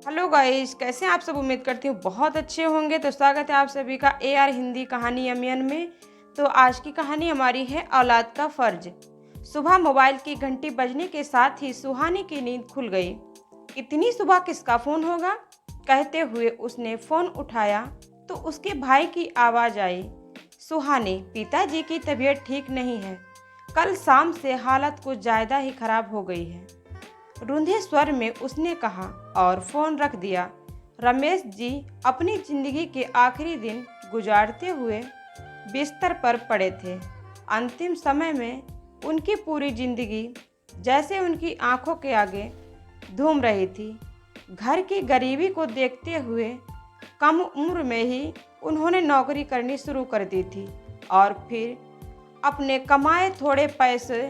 Hello guys, कैसे हैं आप सब। उम्मीद करती हूँ बहुत अच्छे होंगे। तो स्वागत है आप सभी का AR हिंदी कहानी यमियन में। तो आज की कहानी हमारी है औलाद का फर्ज। सुबह मोबाइल की घंटी बजने के साथ ही सुहानी की नींद खुल गई। इतनी सुबह किसका फ़ोन होगा, कहते हुए उसने फ़ोन उठाया तो उसके भाई की आवाज़ आई। सुहानी, पिताजी की तबीयत ठीक नहीं है, कल शाम से हालत कुछ ज़्यादा ही खराब हो गई है, रूंधे स्वर में उसने कहा और फ़ोन रख दिया। रमेश जी अपनी ज़िंदगी के आखिरी दिन गुजारते हुए बिस्तर पर पड़े थे। अंतिम समय में उनकी पूरी ज़िंदगी जैसे उनकी आंखों के आगे धूम रही थी। घर की गरीबी को देखते हुए कम उम्र में ही उन्होंने नौकरी करनी शुरू कर दी थी और फिर अपने कमाए थोड़े पैसे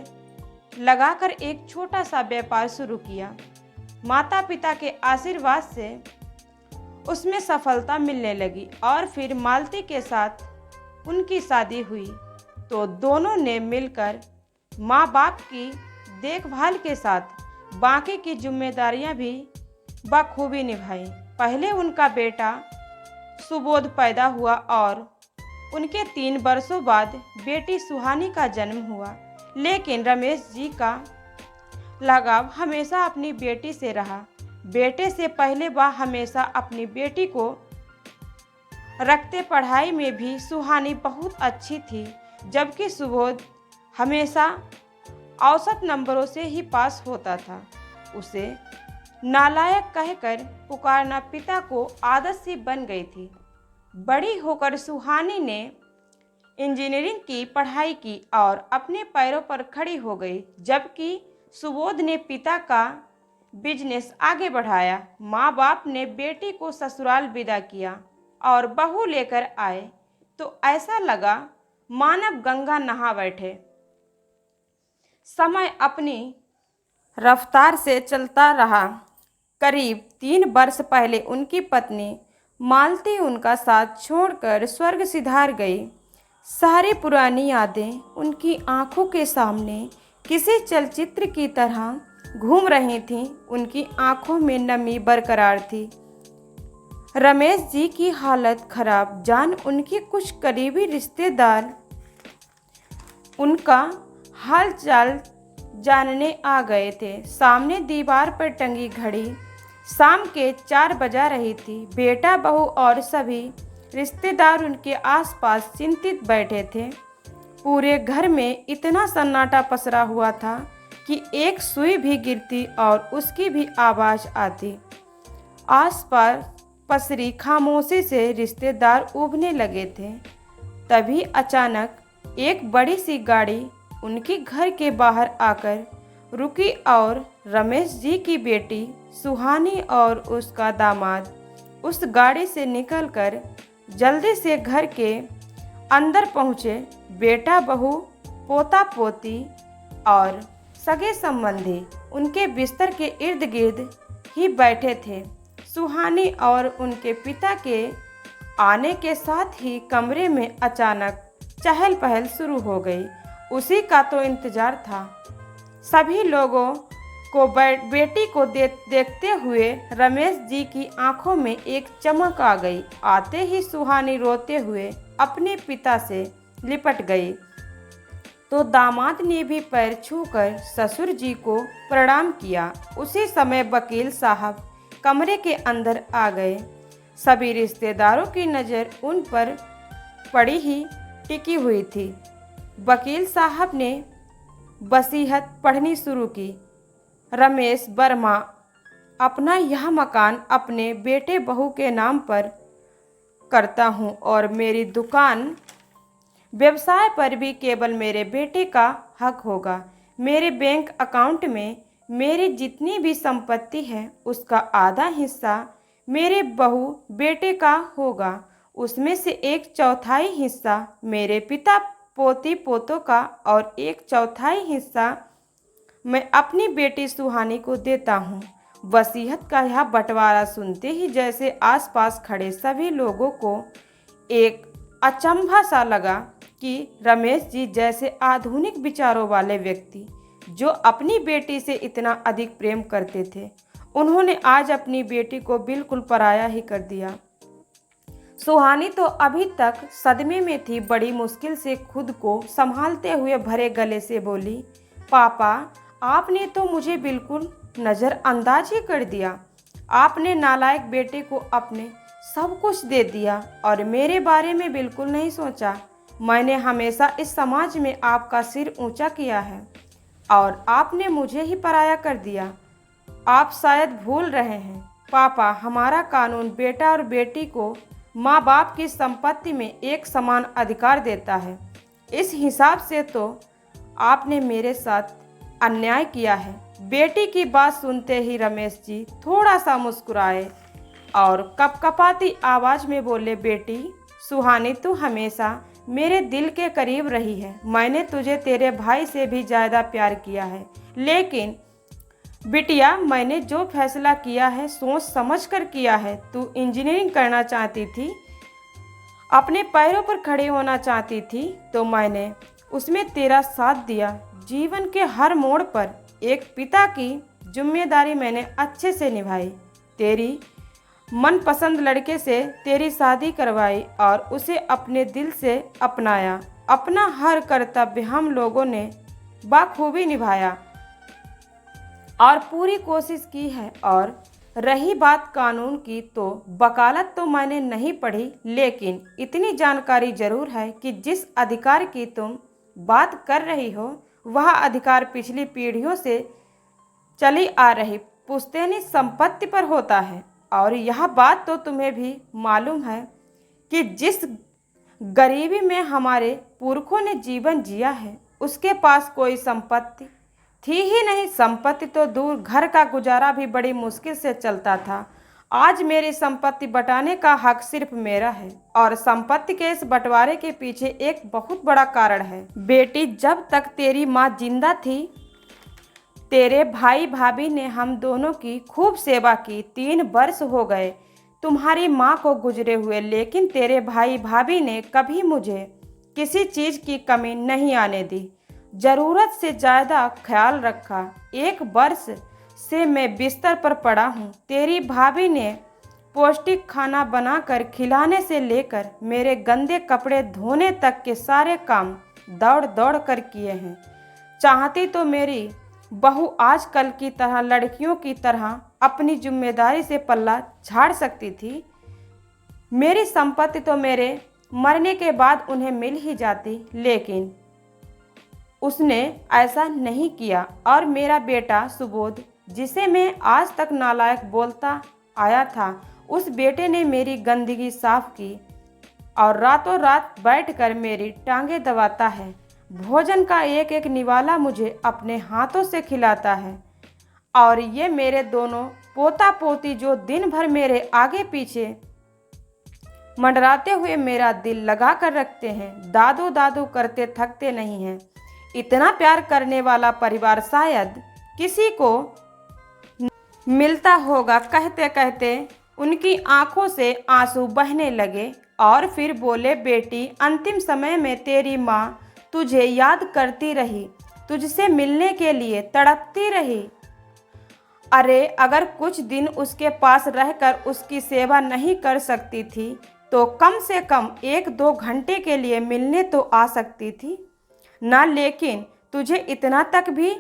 लगाकर एक छोटा सा व्यापार शुरू किया। माता पिता के आशीर्वाद से उसमें सफलता मिलने लगी और फिर मालती के साथ उनकी शादी हुई तो दोनों ने मिलकर माँ बाप की देखभाल के साथ बाकी की जिम्मेदारियां भी बखूबी निभाई। पहले उनका बेटा सुबोध पैदा हुआ और उनके 3 वर्षों बाद बेटी सुहानी का जन्म हुआ। लेकिन रमेश जी का लगाव हमेशा अपनी बेटी से रहा। बेटे से पहले वह हमेशा अपनी बेटी को रखते। पढ़ाई में भी सुहानी बहुत अच्छी थी, जबकि सुबोध हमेशा औसत नंबरों से ही पास होता था। उसे नालायक कहकर पुकारना पिता को आदत सी बन गई थी। बड़ी होकर सुहानी ने इंजीनियरिंग की पढ़ाई की और अपने पैरों पर खड़ी हो गई, जबकि सुबोध ने पिता का बिजनेस आगे बढ़ाया। माँ बाप ने बेटी को ससुराल विदा किया और बहू लेकर आए तो ऐसा लगा मानव गंगा नहा बैठे। समय अपनी रफ्तार से चलता रहा। करीब 3 वर्ष पहले उनकी पत्नी मालती उनका साथ छोड़कर स्वर्ग सिधार गई। सारी पुरानी यादें उनकी आंखों के सामने किसी चलचित्र की तरह घूम रही थीं। उनकी आंखों में नमी बरकरार थी। रमेश जी की हालत खराब जान उनके कुछ करीबी रिश्तेदार उनका हालचाल जानने आ गए थे। सामने दीवार पर टंगी घड़ी शाम के 4 बजा रही थी। बेटा, बहू और सभी रिश्तेदार उनके आसपास चिंतित बैठे थे। पूरे घर में इतना सन्नाटा पसरा हुआ था कि एक सुई भी गिरती और उसकी भी आवाज़ आती। आसपास पसरी खामोशी से रिश्तेदार ऊबने लगे थे। तभी अचानक एक बड़ी सी गाड़ी उनके घर के बाहर आकर रुकी और रमेश जी की बेटी सुहानी और उसका दामाद उस गाड़ी से निकलकर जल्दी से घर के अंदर पहुँचे। बेटा, बहू, पोता पोती और सगे संबंधी उनके बिस्तर के इर्द गिर्द ही बैठे थे। सुहानी और उनके पिता के आने के साथ ही कमरे में अचानक चहल पहल शुरू हो गई। उसी का तो इंतजार था। सभी लोगों को बेटी को देखते हुए रमेश जी की आंखों में एक चमक आ गई। आते ही सुहानी रोते हुए अपने पिता से लिपट गई तो दामाद ने भी पैर छूकर ससुर जी को प्रणाम किया। उसी समय वकील साहब कमरे के अंदर आ गए। सभी रिश्तेदारों की नज़र उन पर पड़ी ही टिकी हुई थी। वकील साहब ने वसीयत पढ़नी शुरू की। रमेश वर्मा, अपना यह मकान अपने बेटे बहू के नाम पर करता हूँ और मेरी दुकान व्यवसाय पर भी केवल मेरे बेटे का हक होगा। मेरे बैंक अकाउंट में मेरी जितनी भी संपत्ति है उसका आधा हिस्सा मेरे बहू बेटे का होगा। उसमें से 1/4 हिस्सा मेरे पिता पोती पोतों का और 1/4 हिस्सा मैं अपनी बेटी सुहानी को देता हूँ। वसीयत का यह बंटवारा सुनते ही जैसे आसपास खड़े सभी लोगों को एक अचंभा सा लगा कि रमेश जी जैसे आधुनिक विचारों वाले व्यक्ति जो अपनी बेटी से इतना अधिक प्रेम करते थे उन्होंने आज अपनी बेटी को बिल्कुल पराया ही कर दिया। सुहानी तो अभी तक सदमे में थी। बड़ी मुश्किल से खुद को संभालते हुए भरे गले से बोली, पापा, आपने तो मुझे बिल्कुल नज़रअंदाज ही कर दिया। आपने नालायक बेटे को अपने सब कुछ दे दिया और मेरे बारे में बिल्कुल नहीं सोचा। मैंने हमेशा इस समाज में आपका सिर ऊंचा किया है और आपने मुझे ही पराया कर दिया। आप शायद भूल रहे हैं पापा, हमारा कानून बेटा और बेटी को माँ बाप की संपत्ति में एक समान अधिकार देता है। इस हिसाब से तो आपने मेरे साथ अन्याय किया है। बेटी की बात सुनते ही रमेश जी थोड़ा सा मुस्कुराए और कपकपाती आवाज़ में बोले, बेटी सुहानी, तू हमेशा मेरे दिल के करीब रही है। मैंने तुझे तेरे भाई से भी ज़्यादा प्यार किया है, लेकिन बिटिया, मैंने जो फैसला किया है सोच समझ कर किया है। तू इंजीनियरिंग करना चाहती थी, अपने पैरों पर खड़े होना चाहती थी, तो मैंने उसमें तेरा साथ दिया। जीवन के हर मोड़ पर एक पिता की जिम्मेदारी मैंने अच्छे से निभाई। तेरी मनपसंद लड़के से तेरी शादी करवाई और उसे अपने दिल से अपनाया। अपना हर कर्तव्य हम लोगों ने बखूबी निभाया और पूरी कोशिश की है। और रही बात कानून की, तो वकालत तो मैंने नहीं पढ़ी, लेकिन इतनी जानकारी जरूर है कि जिस अधिकार की तुम बात कर रही हो वह अधिकार पिछली पीढ़ियों से चली आ रही पुश्तैनी संपत्ति पर होता है। और यह बात तो तुम्हें भी मालूम है कि जिस गरीबी में हमारे पुरखों ने जीवन जिया है उसके पास कोई संपत्ति थी ही नहीं। संपत्ति तो दूर, घर का गुजारा भी बड़ी मुश्किल से चलता था। आज मेरी संपत्ति बंटाने का हक सिर्फ मेरा है और संपत्ति के इस बंटवारे के पीछे एक बहुत बड़ा कारण है। बेटी, जब तक तेरी माँ जिंदा थी तेरे भाई भाभी ने हम दोनों की खूब सेवा की। 3 वर्ष हो गए तुम्हारी माँ को गुजरे हुए, लेकिन तेरे भाई भाभी ने कभी मुझे किसी चीज़ की कमी नहीं आने दी। ज़रूरत से ज़्यादा ख्याल रखा। 1 वर्ष से मैं बिस्तर पर पड़ा हूँ। तेरी भाभी ने पौष्टिक खाना बनाकर खिलाने से लेकर मेरे गंदे कपड़े धोने तक के सारे काम दौड़ दौड़ कर किए हैं। चाहती तो मेरी बहू आजकल की तरह लड़कियों की तरह अपनी जिम्मेदारी से पल्ला झाड़ सकती थी। मेरी संपत्ति तो मेरे मरने के बाद उन्हें मिल ही जाती, लेकिन उसने ऐसा नहीं किया। और मेरा बेटा सुबोध, जिसे मैं आज तक नालायक बोलता आया था, उस बेटे ने मेरी गंदगी साफ की और रातों रात बैठकर मेरी टांगें दबाता है। भोजन का एक एक निवाला मुझे अपने हाथों से खिलाता है। और ये मेरे दोनों पोता पोती जो दिन भर मेरे आगे पीछे मंडराते हुए मेरा दिल लगा कर रखते हैं। दादू दादू करते थकते नहीं हैं। इतना प्यार करने वाला परिवार शायद किसी को मिलता होगा। कहते कहते उनकी आंखों से आंसू बहने लगे और फिर बोले, बेटी, अंतिम समय में तेरी माँ तुझे याद करती रही, तुझसे मिलने के लिए तड़पती रही। अरे, अगर कुछ दिन उसके पास रहकर उसकी सेवा नहीं कर सकती थी तो कम से कम 1-2 घंटे के लिए मिलने तो आ सकती थी ना। लेकिन तुझे इतना तक भी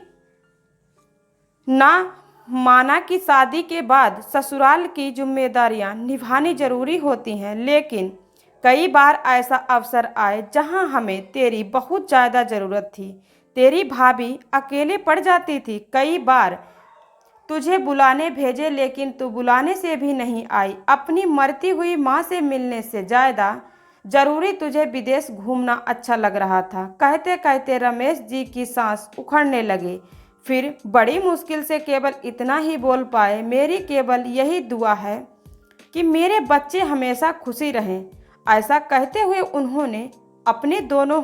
ना माना कि शादी के बाद ससुराल की जिम्मेदारियां निभानी जरूरी होती हैं। लेकिन कई बार ऐसा अवसर आए जहां हमें तेरी बहुत ज़्यादा ज़रूरत थी। तेरी भाभी अकेले पड़ जाती थी। कई बार तुझे बुलाने भेजे, लेकिन तू बुलाने से भी नहीं आई। अपनी मरती हुई माँ से मिलने से ज़्यादा ज़रूरी तुझे विदेश घूमना अच्छा लग रहा था। कहते कहते रमेश जी की सांस उखड़ने लगी। फिर बड़ी मुश्किल से केवल इतना ही बोल पाए, मेरी केवल यही दुआ है कि मेरे बच्चे हमेशा खुशी रहें। ऐसा कहते हुए उन्होंने अपने दोनों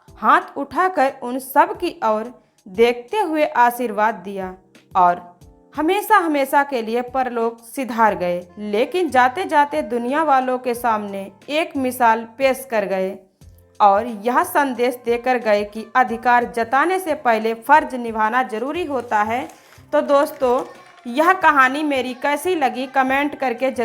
हाथ उठाकर उन सब की ओर देखते हुए आशीर्वाद दिया और हमेशा हमेशा के लिए परलोक सिधार गए। लेकिन जाते जाते दुनिया वालों के सामने एक मिसाल पेश कर गए और यह संदेश देकर गए कि अधिकार जताने से पहले फ़र्ज निभाना जरूरी होता है। तो दोस्तों, यह कहानी मेरी कैसी लगी कमेंट करके जरूर